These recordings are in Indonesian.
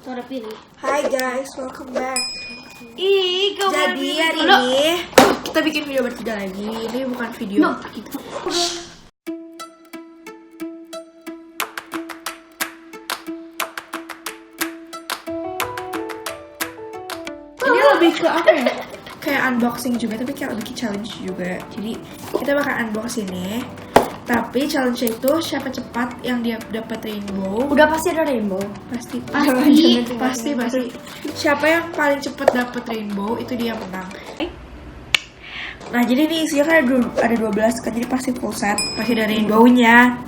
Udah pilih. Hai guys, welcome back. Jadi hari ini kita bikin video bertiga lagi. Ini bukan video kita. Ini lebih ke apa ya? Kayak unboxing juga, tapi kayak lebih ke challenge juga. Jadi kita bakal unbox ini. Tapi challenge itu siapa cepat yang dia dapat rainbow. Udah pasti ada rainbow. Pasti. Pasti. Siapa yang paling cepat dapat rainbow itu dia menang. Nah jadi ini isinya kan ada 12 kan, jadi pasti full set, pasti ada rainbow-nya.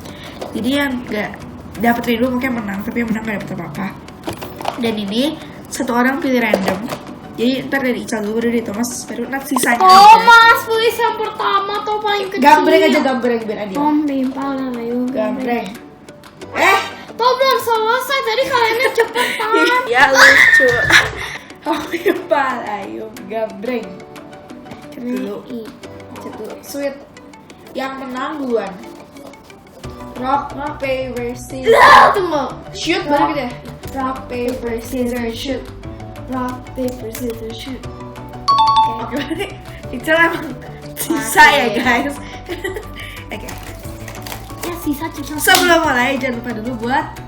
Jadi yang nggak dapat rainbow mungkin menang, tapi yang menang nggak dapat apa-apa. Dan ini satu orang pilih random. Jadi ntar dari Ical dulu, dari Thomas, baru Nat sisanya. Mas, pilih yang pertama atau paling kecil? Gambreng biar adil. Gambreng. Tuh belum selesai, tadi kaliannya cepetan. Ya lucu. Ayo gambreng. Cet dulu. Sweet. Yang menang duluan. Rock, paper, scissors. Tunggu. Shoot baru gitu ya. Rock, paper, scissors, shoot. Rock, paper, scissors, shoot. Oke, berarti Ical emang sisa ya guys. Oke. Ya sisa cepat. Sebelum mulai jangan lupa dulu buat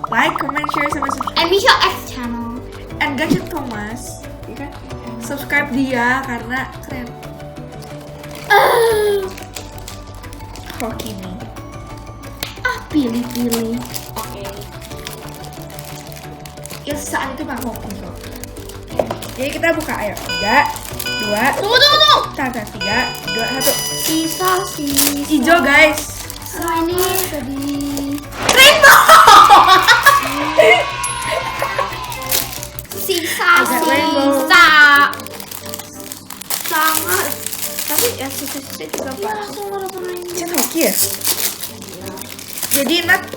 like, comment, share, sama subscribe. Emisha X channel. And gadget Thomas, ya kan? Subscribe dia karena keren. Hoki nih. Pilih. Oke. Ya saat itu nggak hoki kok. Jadi kita buka, ayo 3, 2. Tunggu. Tanda 3, 2, 1. Sisa. Hijau guys. Ini tadi. Rainbow. Sisa. Sangat. Tapi ya sisa juga bagus. Cint hoki ya. Jadi Nat,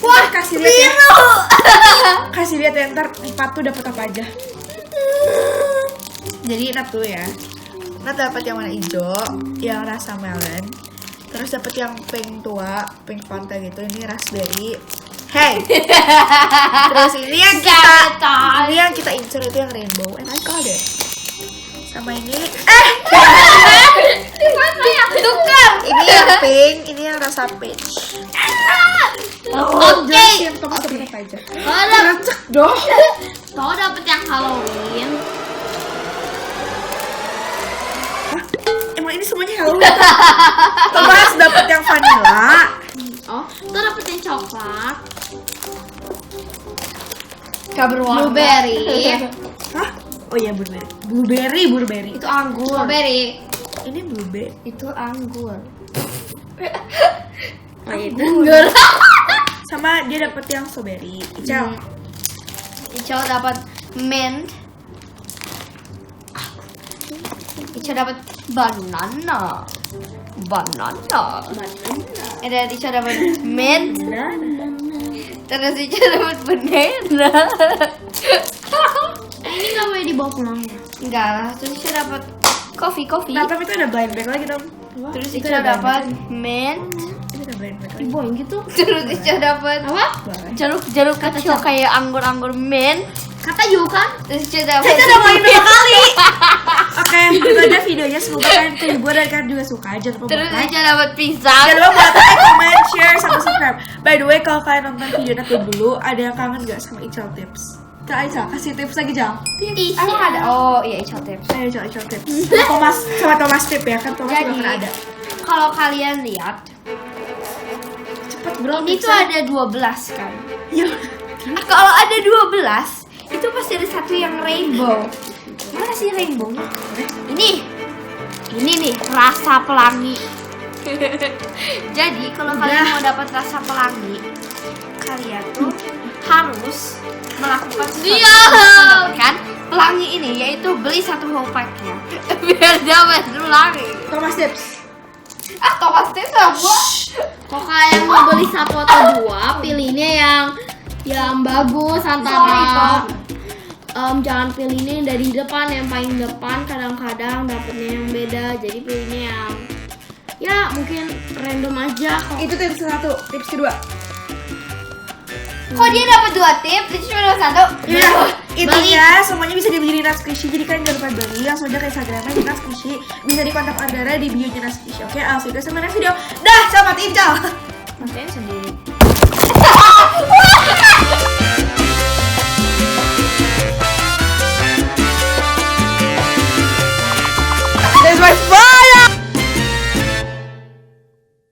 wah kasih lihat ya. Kasih lihat ya, ntar 4 tuh dapat apa aja. Jadi Nat tuh ya. Nat dapat yang warna hijau, yang rasa melon. Terus dapat yang pink tua, pink Fanta gitu. Ini raspberry. Hey. Terus ini yang kita incer itu yang rainbow. And I got it. Sama ini. Tukar. Ini yang pink, ini yang rasa peach. Oke. Yang Thomas dapat apa aja? Cek dong. Kau dapet yang Halloween. Hah? Emang ini semuanya Halloween? Thomas dapat yang vanilla. Oh, kau dapet yang coklat. Gak berwarna. Blueberry. Hah? Oh iya blueberry. Itu anggur. Strawberry. Ini blueberry. Itu anggur. Anggur. Sama dia dapat yang strawberry. Ical. Ical dapat mint. Ical dapat banana. Dan Ical dapat mint. Terus Ical dapat banana. Ini nggak boleh dibawa pulang ya? Enggak lah. Terus Ical dapat coffee. Nah, tapi itu ada blind bag lagi dong. Terus Ical dapat mint. Ini ada blind bag lagi. Dibuang gitu. Terus Ical dapat apa? Jeruk kecil kayak anggur mint. Kata juga kan? Terus Ical dapat. Kita udah main 2 kali. Oke, itu aja videonya. Semoga kalian terhibur dan kalian juga suka. Jangan lupa Terus like. Ical dapat pisang. Jangan lupa buat like, comment, share, sama subscribe. By the way, kalau kalian nonton video nanti dulu, ada yang kangen gak sama Ical Tips? Kak Ical, kasih tips lagi, Jal. Emang ada? Oh iya, Ical Tips. Ayo Ical Tips. Sama Thomas Tip ya, kan Thomas Jadi, gak pernah ada. kalau kalian lihat, Cepet bro, ini tuh ada 12 kan? Ya. Kalau ada 12, itu pasti ada satu yang rainbow. Mana sih rainbow-nya? Ini nih, rasa pelangi. Jadi, kalau kalian mau dapat rasa pelangi, kalian tuh harus melakukan sesuatu kan pelangi ini, yaitu beli 1 whole pack-nya biar dapat pelangi. Thomas Tips. Thomas Tips apa? Kalau kalian mau beli 1 atau 2, pilihnya yang bagus antara jangan pilihnya yang dari depan, yang paling depan kadang-kadang dapetnya yang beda, jadi pilihnya yang ya mungkin random aja. Itu tips 1. Tips kedua, Kok dia dapat 2 tip? Dia cuma dapat 1. Iya, intinya semuanya bisa dibeli di Natsquishy. Jadi kalian jangan lupa beli, langsung aja ke Instagramnya di Natsquishy. Bisa di kontak Andara di bio-nya Natsquishy. Oke, I'll see you guys in the next video. Dah, selamat Incal. Matiin sendiri.